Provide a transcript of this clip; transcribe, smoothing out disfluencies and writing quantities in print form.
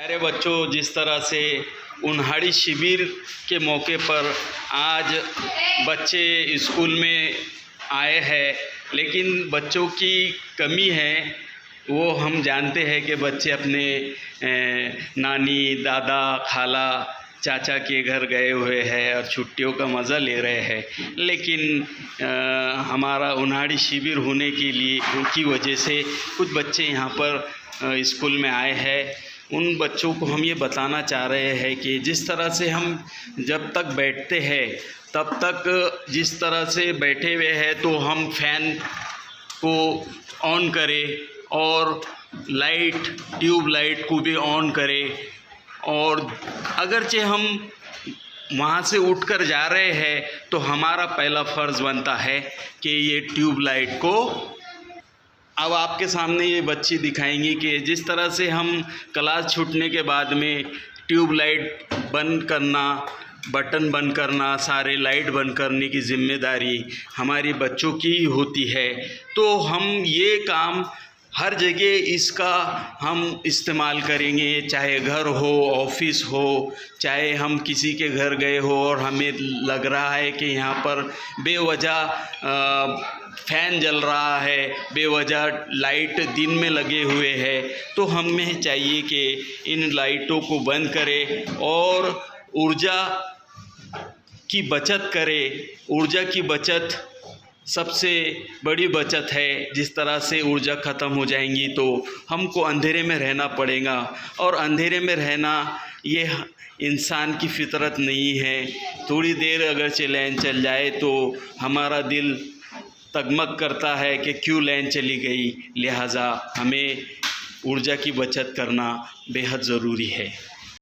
प्यारे बच्चों, जिस तरह से उन्हाड़ी शिविर के मौके पर आज बच्चे स्कूल में आए हैं, लेकिन बच्चों की कमी है। वो हम जानते हैं कि बच्चे अपने नानी, दादा, खाला, चाचा के घर गए हुए हैं और छुट्टियों का मज़ा ले रहे हैं, लेकिन हमारा उन्हाड़ी शिविर होने के लिए उनकी वजह से कुछ बच्चे यहाँ पर स्कूल में आए हैं। उन बच्चों को हम ये बताना चाह रहे हैं कि जिस तरह से हम जब तक बैठते हैं तब तक जिस तरह से बैठे हुए हैं तो हम फैन को ऑन करें और ट्यूब लाइट को भी ऑन करें, और अगरचे हम वहाँ से उठकर जा रहे हैं तो हमारा पहला फ़र्ज़ बनता है कि ये ट्यूब लाइट को, अब आपके सामने ये बच्ची दिखाएंगी कि जिस तरह से हम क्लास छूटने के बाद में ट्यूब लाइट बंद करना, बटन बंद करना, सारे लाइट बंद करने की ज़िम्मेदारी हमारी बच्चों की ही होती है। तो हम ये काम हर जगह इसका हम इस्तेमाल करेंगे, चाहे घर हो, ऑफिस हो, चाहे हम किसी के घर गए हो और हमें लग रहा है कि यहाँ पर बेवजह फ़ैन जल रहा है, बेवजह लाइट दिन में लगे हुए हैं, तो हमें चाहिए कि इन लाइटों को बंद करें और ऊर्जा की बचत करें। ऊर्जा की बचत सबसे बड़ी बचत है। जिस तरह से ऊर्जा ख़त्म हो जाएंगी तो हमको अंधेरे में रहना पड़ेगा, और अंधेरे में रहना ये इंसान की फितरत नहीं है। थोड़ी देर अगर लाइन चल जाए तो हमारा दिल तगमग करता है कि क्यों लाइन चली गई। लिहाजा हमें ऊर्जा की बचत करना बेहद ज़रूरी है।